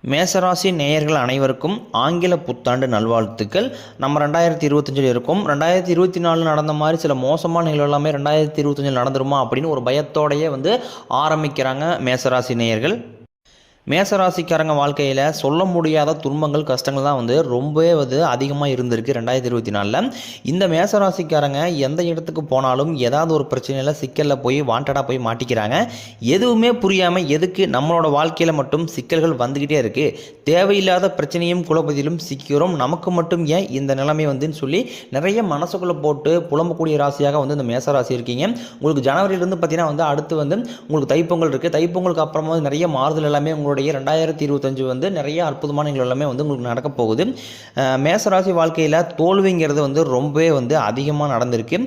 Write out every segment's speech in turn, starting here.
மேசராசி நேயர்கள் அனைவருக்கும் ஆங்கில புத்தாண்டு நல்வாழ்த்துக்கள். நம்ம 2025 இருக்கோம். 2024 நடந்த மாதிரி சில மோசமான நிகழ்வு எல்லாமே 2025 நடந்துருமா அப்படின்னு ஒரு பயத்தோடையே ஆரம்பிக்கிறாங்க மேசராசி நேயர்கள். மேசராசிக்காரங்க வாழ்க்கையில் சொல்ல முடியாத துன்பங்கள் கஷ்டங்கள் தான் ரொம்பவே அதிகமாக இருந்திருக்கு 2024. இந்த மேசராசிக்காரங்க எந்த இடத்துக்கு போனாலும் ஏதாவது ஒரு பிரச்சனையில் சிக்கலில் போய் வாண்டடாக போய் மாட்டிக்கிறாங்க. எதுவுமே புரியாமல் எதுக்கு நம்மளோட வாழ்க்கையில் மட்டும் சிக்கல்கள் வந்துக்கிட்டே இருக்குது, தேவையில்லாத பிரச்சனையும் குழப்பத்திலும் சிக்கிறோம், நமக்கு மட்டும் ஏன் இந்த நிலைமை சொல்லி நிறைய மனசுக்குள்ளே போட்டு புலம்பக்கூடிய ராசியாக இந்த மேசராசி இருக்கீங்க. உங்களுக்கு ஜனவரியிலேருந்து பார்த்தீங்கன்னா அடுத்து உங்களுக்கு தைப்பொங்கல் இருக்குது. தைப்பொங்கலுக்கு அப்புறமா நிறைய மாறுதல் எல்லாமே உங்களுடைய 2025 நிறைய அற்புதமான நிகழ்வு எல்லாமே உங்களுக்கு நடக்க போகுது. மேசராசி வாழ்க்கையில் தோல்விங்கிறது ரொம்பவே அதிகமாக நடந்திருக்கு.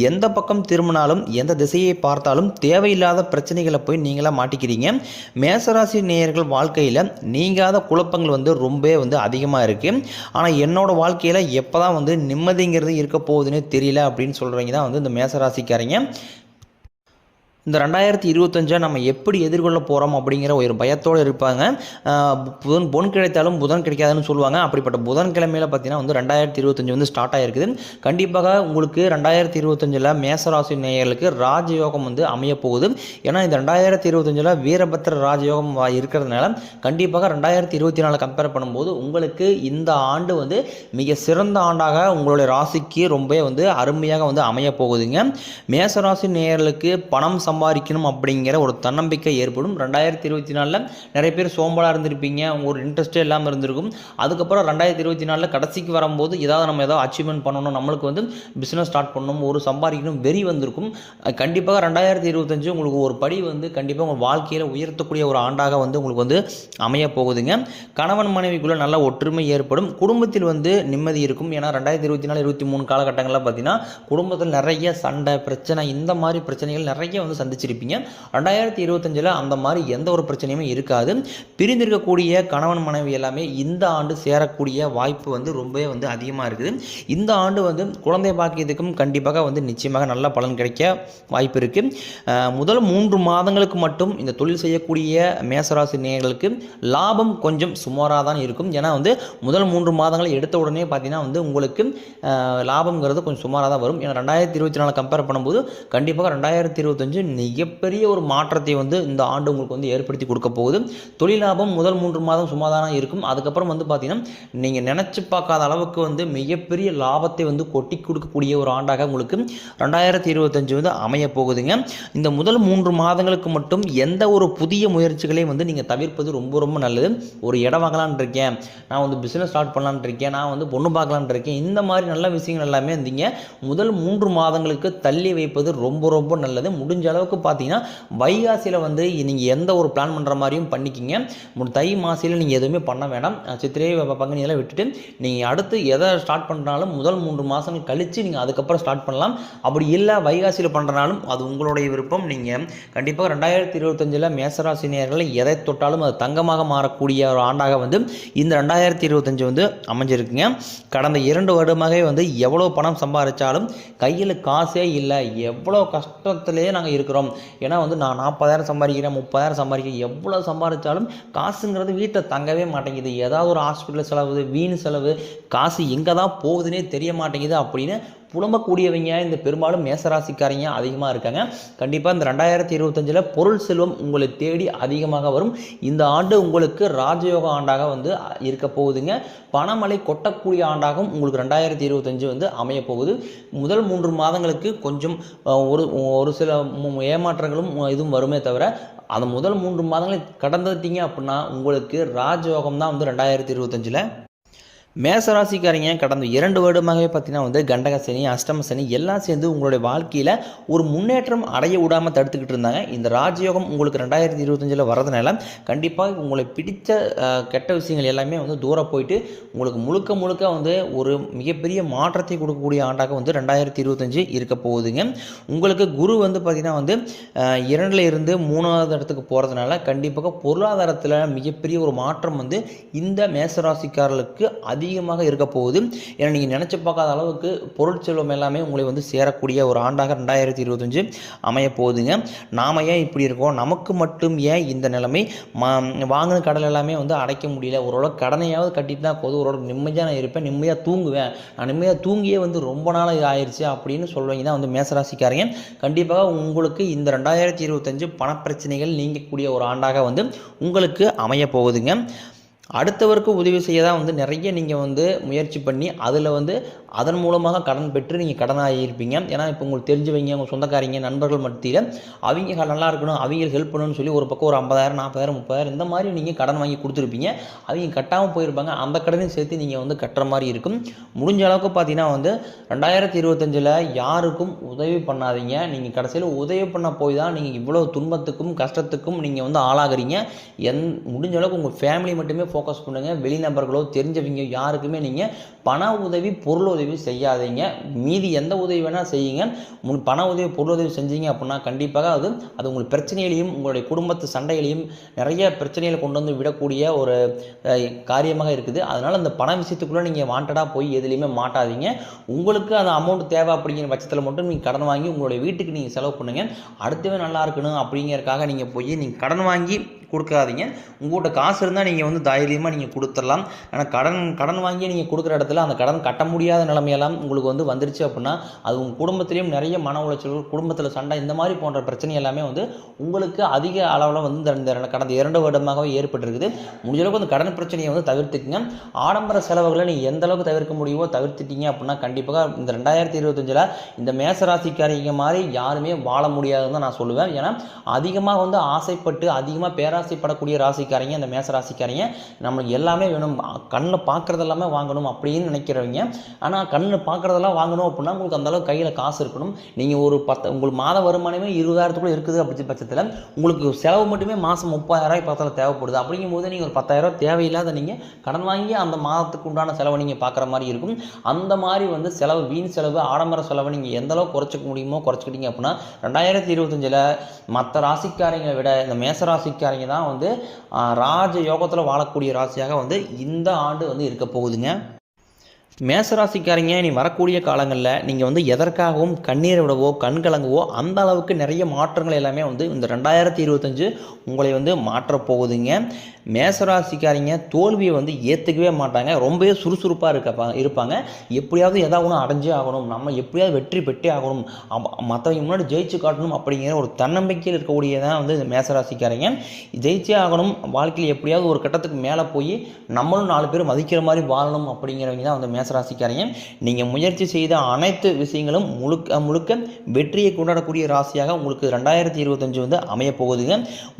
எந்த பக்கம் திரும்பினாலும் எந்த திசையை பார்த்தாலும் தேவையில்லாத பிரச்சனைகளை போய் நீங்களாக மாட்டிக்கிறீங்க. மேசராசி நேயர்கள் வாழ்க்கையில் நீங்காத குழப்பங்கள் ரொம்பவே அதிகமாக இருக்குது. ஆனால் என்னோட வாழ்க்கையில் எப்போ தான் நிம்மதிங்கிறது இருக்க போகுதுன்னு தெரியல அப்படின்னு சொல்கிறவங்க தான் இந்த மேசராசிக்காரங்க. இந்த 2025 நம்ம எப்படி எதிர்கொள்ள போகிறோம் அப்படிங்கிற ஒரு பயத்தோடு இருப்பாங்க. பொன் கிடைத்தாலும் புதன் கிடைக்காதுன்னு சொல்லுவாங்க. அப்படிப்பட்ட புதன்கிழமையில் பார்த்தீங்கன்னா 2025 ஸ்டார்ட் ஆகிருக்குது. கண்டிப்பாக உங்களுக்கு 2025 மேசராசி நேயர்களுக்கு ராஜயோகம் அமைய போகுது. ஏன்னா இந்த 2025 வீரபத்திர ராஜயோகம் இருக்கிறதுனால கண்டிப்பாக 2024 கம்பேர் பண்ணும்போது உங்களுக்கு இந்த ஆண்டு மிக சிறந்த ஆண்டாக உங்களுடைய ராசிக்கு ரொம்ப அருமையாக அமைய போகுதுங்க. மேசராசி நேயர்களுக்கு பணம் சம்பாதிக்கணும் அப்படிங்கிற ஒரு தன்னம்பிக்கை ஏற்படும். 2024 நிறைய பேர் சோம்பலாக இருந்திருப்பீங்க, ஒரு இன்ட்ரெஸ்டே இல்லாமல் இருந்திருக்கும். அதுக்கப்புறம் 2024 கடைசிக்கு வரும்போது நம்ம ஏதாவது அச்சீவ்மெண்ட் பண்ணணும், நம்மளுக்கு பிஸ்னஸ் ஸ்டார்ட் பண்ணணும், ஒரு சம்பாதிக்கணும் வெறி வந்திருக்கும். கண்டிப்பாக 2025 உங்களுக்கு ஒரு படி கண்டிப்பாக உங்கள் வாழ்க்கையில் உயர்த்தக்கூடிய ஒரு ஆண்டாக உங்களுக்கு அமைய போகுதுங்க. கணவன் மனைவிக்குள்ள நல்ல ஒற்றுமை ஏற்படும். குடும்பத்தில் நிம்மதி இருக்கும். ஏன்னா 2024-23 காலகட்டங்களில் பார்த்தீங்கன்னா குடும்பத்தில் நிறைய சண்டை பிரச்சனை இந்த மாதிரி பிரச்சனைகள் நிறைய சந்திச்சிருப்பீங்க. 2025 அந்த மாதிரி எந்த ஒரு பிரச்சனையுமே இருக்காது. பிரிந்திருக்கக்கூடிய கணவன் மனைவி எல்லாமே இந்த ஆண்டு சேரக்கூடிய வாய்ப்பு ரொம்பவே அதிகமாக இருக்குது. இந்த ஆண்டு குழந்தை பாக்கியத்துக்கும் கண்டிப்பாக நிச்சயமாக நல்ல பலன் கிடைக்க வாய்ப்பு இருக்குது. முதல் 3 மாதங்களுக்கு மட்டும் இந்த தொழில் செய்யக்கூடிய மேசராசி நேயர்களுக்கு லாபம் கொஞ்சம் சுமாராக தான் இருக்கும். ஏன்னா முதல் 3 மாதங்களை எடுத்த உடனே பார்த்தீங்கன்னா உங்களுக்கு லாபம்ங்கிறது கொஞ்சம் சுமாராக தான் வரும். ஏன்னா 2024 கம்பேர் பண்ணும்போது கண்டிப்பாக 2025 மிகப்பெரிய ஒரு மாற்றத்தை இந்த ஆண்டு உங்களுக்கு ஏற்படுத்தி கொடுக்க போகுது. தொழில் லாபம் முதல் 3 மாதம் சும்மாதானா இருக்கும். அதுக்கப்புறம் பார்த்தீங்கன்னா நீங்கள் நினச்சி பார்க்காத அளவுக்கு மிகப்பெரிய லாபத்தை கொட்டி கொடுக்கக்கூடிய ஒரு ஆண்டாக உங்களுக்கு 2025 அமைய போகுதுங்க. இந்த முதல் 3 மாதங்களுக்கு மட்டும் எந்த ஒரு புதிய முயற்சிகளையும் நீங்கள் தவிர்ப்பது ரொம்ப ரொம்ப நல்லது. ஒரு இடம் வாங்கலான் இருக்கேன், நான் பிஸ்னஸ் ஸ்டார்ட் பண்ணலான் இருக்கேன், நான் பொண்ணு பார்க்கலான் இருக்கேன், இந்த மாதிரி நல்ல விஷயங்கள் எல்லாமே முதல் 3 மாதங்களுக்கு தள்ளி வைப்பது ரொம்ப ரொம்ப நல்லது. முடிஞ்ச அளவுக்கு பார்த்தீங்கன்னா வைகாசியில் நீங்கள் எந்த ஒரு பிளான் பண்ணுற மாதிரியும் பண்ணிக்கிங்க. தை மாசியில் நீங்கள் எதுவுமே பண்ண வேண்டாம். சித்திரை பங்குனியெல்லாம் விட்டுட்டு நீங்கள் அடுத்து எதை ஸ்டார்ட் பண்ணுறாலும் முதல் 3 மாதங்கள் கழித்து நீங்கள் அதுக்கப்புறம் ஸ்டார்ட் பண்ணலாம். அப்படி இல்லை வைகாசியில் பண்ணுறனாலும் அது உங்களுடைய விருப்பம். நீங்கள் கண்டிப்பாக 2025 மேசராசி நேயர்களை எதை தொட்டாலும் அது தங்கமாக மாறக்கூடிய ஒரு ஆண்டாக இந்த 2025 அமைஞ்சிருக்குங்க. கடந்த 2 வருடமாகவே எவ்வளோ பணம் சம்பாதிச்சாலும் கையில் காசே இல்லை, எவ்வளோ கஷ்டத்திலே நாங்கள் இருக்கிறோம். ஏன்னா நான் 40,000 சம்பாதிக்கிறேன், 30,000 சம்பாதிக்கிறேன், எவ்வளோ சம்பாதிச்சாலும் காசுங்கிறது வீட்டில் தங்கவே மாட்டேங்குது. ஏதாவது ஒரு ஹாஸ்பிட்டல் செலவு, வீண் செலவு, காசு எங்கே தான் போகுதுன்னே தெரிய மாட்டேங்குது அப்படின்னு புலம்பக்கூடியவங்க இந்த பெரும்பாலும் மேசராசிக்காரங்க அதிகமாக இருக்காங்க. கண்டிப்பாக இந்த 2025 பொருள் செல்வம் உங்களை தேடி அதிகமாக வரும். இந்த ஆண்டு உங்களுக்கு ராஜயோக ஆண்டாக இருக்க போகுதுங்க. பணமழை கொட்டக்கூடிய ஆண்டாகவும் உங்களுக்கு 2025 அமைய போகுது. முதல் 3 மாதங்களுக்கு கொஞ்சம் ஒரு சில ஏமாற்றங்களும் இதுவும் வருமே தவிர அந்த முதல் 3 மாதங்களை கடந்துட்டீங்க அப்படின்னா உங்களுக்கு ராஜயோகம் தான் 2025 மேசராசிக்காரங்க கடந்த 2 வருடமாகவே பார்த்தீங்கன்னா கண்டக சனி, அஷ்டம சனி எல்லாம் சேர்ந்து உங்களுடைய வாழ்க்கையில் ஒரு முன்னேற்றம் அடைய விடாமல் தடுத்துக்கிட்டு இருந்தாங்க. இந்த ராஜயோகம் உங்களுக்கு 2025 வரதுனால கண்டிப்பாக உங்களை பிடித்த கெட்ட விஷயங்கள் எல்லாமே தூரம் போயிட்டு உங்களுக்கு முழுக்க முழுக்க ஒரு மிகப்பெரிய மாற்றத்தை கொடுக்கக்கூடிய ஆண்டாக 2025 இருக்க போகுதுங்க. உங்களுக்கு குரு பார்த்தீங்கன்னா 2ல் இருந்து 3வது இடத்துக்கு போகிறதுனால கண்டிப்பாக பொருளாதாரத்தில் மிகப்பெரிய ஒரு மாற்றம் இந்த மேசராசிக்காரர்களுக்கு அதிகமாக இருக்க போகுது. ஏன்னா நீங்கள் நினச்சி பார்க்காத அளவுக்கு பொருட்செல்வம் எல்லாமே உங்களை வந்து சேரக்கூடிய ஒரு ஆண்டாக 2025 அமைய போகுதுங்க. நாம் ஏன் இப்படி இருக்கோம், நமக்கு மட்டும் ஏன் இந்த நிலைமை, வாங்கின கடன் எல்லாமே வந்து அடைக்க முடியல, ஓரளவு கடனையாவது கட்டிட்டு தான் போதும், ஓரளவு நிம்மதியாக நான் இருப்பேன், நிம்மதியாக தூங்குவேன், நான் நிம்மதியாக தூங்கியே வந்து ரொம்ப நாள் ஆயிடுச்சு அப்படின்னு சொல்லுவீங்க தான் வந்து மேசராசிக்காரங்க. கண்டிப்பாக உங்களுக்கு இந்த 2025 பணப்பிரச்சனைகள் நீங்கக்கூடிய ஒரு ஆண்டாக வந்து உங்களுக்கு அமைய போகுதுங்க. அடுத்தவருக்கு உதவி செய்ய தான் வந்து நிறைய நீங்கள் வந்து முயற்சி பண்ணி அதில் வந்து அதன் மூலமாக கடன் பெற்று நீங்கள் கடனாகி இருப்பீங்க. ஏன்னா இப்போ உங்களுக்கு தெரிஞ்சவங்க, உங்கள் சொந்தக்காரங்க, நண்பர்கள் மத்தியில் அவங்க நல்லா இருக்கணும், அவங்க ஹெல்ப் பண்ணணும்னு சொல்லி ஒரு பக்கம் ஒரு 50,000 40,000 30,000 இந்த மாதிரி நீங்கள் கடன் வாங்கி கொடுத்துருப்பீங்க. அவங்க கட்டாமல் போயிருப்பாங்க. அந்த கடனையும் சேர்த்து நீங்கள் வந்து கட்டுற மாதிரி இருக்கும். முடிஞ்ச அளவுக்கு பார்த்தீங்கன்னா வந்து 2025 யாருக்கும் உதவி பண்ணாதீங்க. நீங்கள் கடைசியில் உதவி பண்ண போய் தான் நீங்கள் இவ்வளோ துன்பத்துக்கும் கஷ்டத்துக்கும் நீங்கள் வந்து ஆளாகிறீங்க. முடிஞ்ச அளவுக்கு உங்கள் ஃபேமிலி மட்டுமே ஃபோக்கஸ் பண்ணுங்கள். வெளிநபர்களோ தெரிஞ்சவங்க யாருக்குமே நீங்கள் பண உதவி பொருள் உதவி செய்யாதீங்க. மீதி எந்த உதவி வேணால் செய்யுங்க. பண உதவி பொருள் உதவி செஞ்சீங்க அப்படின்னா கண்டிப்பாக அது உங்கள் பிரச்சனைகளையும் உங்களுடைய குடும்பத்து சண்டைகளையும் நிறைய பிரச்சனைகளை கொண்டு வந்து விடக்கூடிய ஒரு காரியமாக இருக்குது. அதனால் அந்த பண விஷயத்துக்குள்ளே நீங்கள் வாண்டடாக போய் எதுலேயுமே மாட்டாதீங்க. உங்களுக்கு அந்த அமௌண்ட் தேவை அப்படிங்கிற பட்சத்தில் மட்டும் நீங்கள் கடன் வாங்கி உங்களுடைய வீட்டுக்கு நீங்கள் செலவு பண்ணுங்கள். அடுத்தவே நல்லா இருக்கணும் அப்படிங்கிறதுக்காக நீங்கள் போய் நீங்கள் கடன் வாங்கி கொடுக்காதீங்க. உங்கள்கிட்ட காசு இருந்தால் நீங்கள் வந்து தைரியமாக நீங்கள் கொடுத்துடலாம். ஆனால் கடன் வாங்கி நீங்கள் கொடுக்குற இடத்துல அந்த கடன் கட்ட முடியாத நிலைமையெல்லாம் உங்களுக்கு வந்து வந்துருச்சு அப்படின்னா அது உங்கள் குடும்பத்திலையும் நிறைய மன உளைச்சல்கள், குடும்பத்தில் சண்டை, இந்த மாதிரி போன்ற பிரச்சனை எல்லாமே வந்து உங்களுக்கு அதிக அளவில் வந்து கடந்த 2 வருடமாகவே ஏற்பட்டிருக்குது. முடிஞ்ச அளவுக்கு அந்த கடன் பிரச்சனையை வந்து தவிர்த்துக்குங்க. ஆடம்பர செலவுகளை நீங்கள் எந்த அளவுக்கு தவிர்க்க முடியுமோ தவிர்த்துட்டீங்க அப்படின்னா கண்டிப்பாக இந்த 2025 இந்த மேசராசிக்காரங்க மாதிரி யாருமே வாழ முடியாதுன்னு தான் நான் சொல்லுவேன். ஏன்னா அதிகமாக வந்து ஆசைப்பட்டு அதிகமாக பேராசைப்படக்கூடிய ராசிக்காரங்க இந்த மேசராசிக்காரங்க. நம்மளுக்கு எல்லாமே வேணும், கண்ணில் பார்க்குறதெல்லாமே வாங்கணும் அப்படின்னு நினைக்கிறவங்க. ஆனால் கண்ணில் பார்க்குறதெல்லாம் வாங்கணும் அப்படின்னா உங்களுக்கு அந்தளவுக்கு கையில் காசு இருக்கணும். நீங்கள் ஒரு உங்களுக்கு மாத வருமானமே 20,000 இருக்குது அப்படி பட்சத்தில் உங்களுக்கு செலவு மட்டுமே மாதம் 30,000 பக்கத்தில் தேவைப்படுது. அப்படிங்கும்போது நீங்கள் ஒரு 10,000 தேவையில்லாத நீங்கள் கடன் வாங்கி அந்த மாதத்துக்கு உண்டான செலவை நீங்கள் பார்க்குற மாதிரி இருக்கும். அந்த மாதிரி வந்து செலவு, வீண் செலவு, ஆடம்பர செலவை நீங்கள் எந்த அளவுக்கு குறைச்சிக்க முடியுமோ குறைச்சிக்கிட்டீங்க அப்படின்னா 2025 மற்ற ராசிக்காரங்களை விட இந்த மேசராசிக்காரங்க தான் வந்து ராஜ யோகத்தில் வாழக்கூடிய ராசியாக வந்து இந்த ஆண்டு வந்து இருக்க போகுதுங்க. மேசராசிக்காரங்க நீ வரக்கூடிய காலங்களில் நீங்கள் வந்து எதற்காகவும் கண்ணீரை விடவோ கண் கலங்கவோ அந்த அளவுக்கு நிறைய மாற்றங்கள் எல்லாமே வந்து இந்த 2025 உங்களை வந்து மாற்றப்போகுதுங்க. மேசராசிக்காரங்க தோல்வியை வந்து ஏற்றுக்கவே மாட்டாங்க. ரொம்பவே சுறுசுறுப்பாக இருப்பாங்க. எப்படியாவது ஏதாவது ஒன்று அடைஞ்சே ஆகணும், நம்ம எப்படியாவது வெற்றி பெற்றே ஆகணும், மற்றவங்க முன்னாடி ஜெயிச்சு காட்டணும் அப்படிங்கிற ஒரு தன்னம்பிக்கையில் இருக்கக்கூடியதான் வந்து இந்த மேசராசிக்காரங்க. ஜெயிச்சே ஆகணும், வாழ்க்கையில் எப்படியாவது ஒரு கட்டத்துக்கு மேலே போய் நம்மளும் 4 பேர் மதிக்கிற மாதிரி வாழணும் அப்படிங்கிறவங்க தான் வந்து மேசராசிக்காரங்க. நீங்கள் முயற்சி செய்த அனைத்து விஷயங்களும் முழுக்க வெற்றியை கொண்டாடக்கூடிய ராசியாக உங்களுக்கு 2025 வந்து அமைய போகுதுங்க.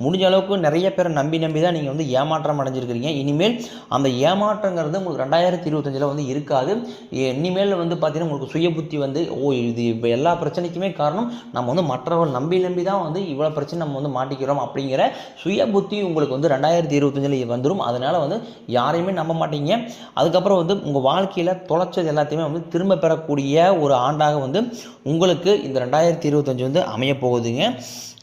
முடிஞ்ச அளவுக்கு நிறைய பேரை நம்பி தான் நீங்கள் வந்து ஏமாற்றம் அடைஞ்சிருக்கிறீங்க. இனிமேல் அந்த ஏமாற்றங்கிறது உங்களுக்கு 2025 வந்து இருக்காது. இனிமேல் வந்து பார்த்தீங்கன்னா உங்களுக்கு சுய புத்தி வந்து இது இப்போ எல்லா பிரச்சனைக்குமே காரணம் நம்ம வந்து மற்றவர்கள் நம்பி தான் வந்து இவ்வளோ பிரச்சனை நம்ம வந்து மாட்டிக்கிறோம் அப்படிங்கிற சுய புத்தி உங்களுக்கு வந்து 2025 வந்துடும். அதனால் வந்து யாரையுமே நம்ப மாட்டீங்க. அதுக்கப்புறம் வந்து உங்கள் வாழ்க்கையில் தொலைச்சது எல்லாத்தையுமே வந்து திரும்ப பெறக்கூடிய ஒரு ஆண்டாக வந்து உங்களுக்கு இந்த 2025 வந்து அமைய போகுதுங்க.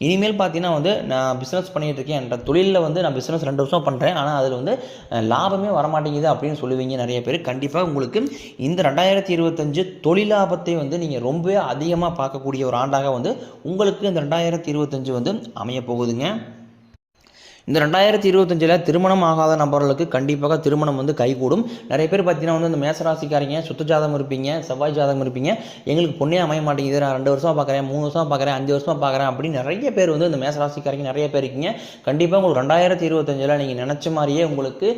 இனிமேல் பார்த்தீங்கன்னா வந்து நான் பிஸ்னஸ் பண்ணிகிட்டு இருக்கேன், என்ற தொழிலில் வந்து நான் பிஸ்னஸ் 2 வருஷம் பண்ணுறேன், ஆனால் அதில் வந்து லாபமே வரமாட்டேங்குது அப்படின்னு சொல்லுவீங்க நிறைய பேர். கண்டிப்பாக உங்களுக்கு இந்த 2025 தொழில் லாபத்தை வந்து நீங்கள் ரொம்பவே அதிகமாக பார்க்கக்கூடிய ஒரு ஆண்டாக வந்து உங்களுக்கு இந்த 2025 வந்து அமைய போகுதுங்க. இந்த 2025 திருமணம் ஆகாத நபர்களுக்கு கண்டிப்பாக திருமணம் வந்து கைகூடும். நிறைய பேர் பார்த்தீங்கன்னா வந்து இந்த மேசராசிக்காரங்க சுத்த ஜாதகம் இருப்பீங்க, செவ்வாய் ஜாதகம் இருப்பீங்க, எங்களுக்கு பொண்ணே அமைய மாட்டேங்குது, நான் 2 வருஷமாக பார்க்குறேன், 3 வருஷமாக பார்க்குறேன், 5 வருஷமாக பார்க்குறேன் அப்படின்னு நிறைய பேர் வந்து இந்த மேசராசிக்காரங்க நிறைய பேர் இருக்கீங்க. கண்டிப்பாக உங்களுக்கு 2025 நீங்கள் நினச்ச மாதிரியே உங்களுக்கு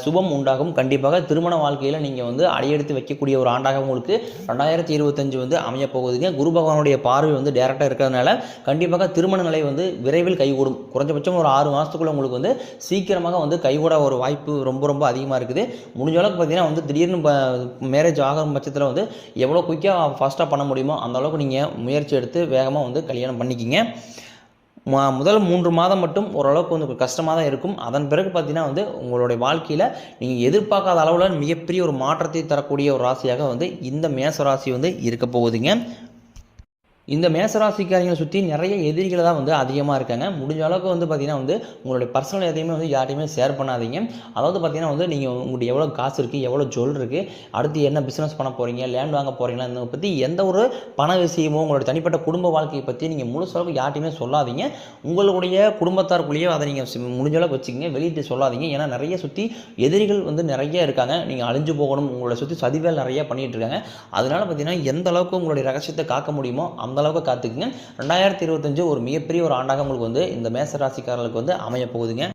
சுபம் உண்டாகும். கண்டிப்பாக திருமண வாழ்க்கையில் நீங்கள் வந்து அடியெடுத்து வைக்கக்கூடிய ஒரு ஆண்டாக உங்களுக்கு 2025 வந்து அமைய போகுதுங்க. குரு பகவானுடைய பார்வை வந்து டேரெக்டாக இருக்கிறதுனால கண்டிப்பாக திருமண நிலை வந்து விரைவில் கைகூடும். குறைஞ்சபட்சம் ஒரு 6 மாதத்துக்குள்ள உங்களுக்கு வந்து சீக்கிரமாக வந்து கைகூட ஒரு வாய்ப்பு ரொம்ப அதிகமாக இருக்குது. முடிஞ்ச அளவுக்கு பார்த்தீங்கன்னா வந்து திடீர்னு மேரேஜ் ஆகும் பட்சத்தில் வந்து எவ்வளோ குயிக்காக ஃபாஸ்ட்டாக பண்ண முடியுமோ அந்த அளவுக்கு நீங்கள் முயற்சி எடுத்து வேகமாக வந்து கல்யாணம் பண்ணிக்கிங்க. முதல் 3 மாதம் மட்டும் ஓரளவுக்கு வந்து கஷ்டமாக தான் இருக்கும். அதன் பிறகு பார்த்தீங்கன்னா வந்து உங்களுடைய வாழ்க்கையில் நீங்கள் எதிர்பார்க்காத அளவில் மிகப்பெரிய ஒரு மாற்றத்தை தரக்கூடிய ஒரு ராசியாக வந்து இந்த மேச ராசி வந்து இருக்க போகுதுங்க. இந்த மேசராசிக்காரங்களை சுற்றி நிறைய எதிரிகள் தான் வந்து அதிகமாக இருக்காங்க. முடிஞ்ச அளவுக்கு வந்து பார்த்தீங்கன்னா வந்து உங்களுடைய பர்சனல் எதையுமே வந்து யார்ட்டையுமே ஷேர் பண்ணாதீங்க. அதாவது பார்த்தீங்கன்னா வந்து நீங்கள் உங்கள்கிட்ட எவ்வளோ காசு இருக்குது, எவ்வளோ ஜுவல் இருக்குது, அடுத்து என்ன பிஸ்னஸ் பண்ண போகிறீங்க, லேண்ட் வாங்க போகிறீங்களா, இதை பற்றி எந்த ஒரு பண விஷயமோ உங்களுடைய தனிப்பட்ட குடும்ப வாழ்க்கையை பற்றி நீங்கள் முழுசளவுக்கு யார்ட்டையுமே சொல்லாதீங்க. உங்களுடைய குடும்பத்தாருக்குள்ளேயே அதை நீங்கள் முடிஞ்ச அளவுக்கு வச்சுக்கோங்க, வெளியிட்டு சொல்லாதீங்க. ஏன்னா நிறைய சுற்றி எதிரிகள் வந்து நிறைய இருக்காங்க. நீங்கள் அழிஞ்சு போகணும், உங்களை சுற்றி சதிவேல் நிறைய பண்ணிகிட்டு இருக்காங்க. அதனால் பார்த்தீங்கன்னா எந்த அளவுக்கு உங்களுடைய ரகசியத்தை காக்க முடியுமோ அந்த அளவுக்கு காத்துக்குங்க. 2025 ஒரு மிகப்பெரிய ஒரு ஆண்டாக உங்களுக்கு வந்து இந்த மேச ராசிக்காரர்களுக்கு வந்து அமைய போகுதுங்க.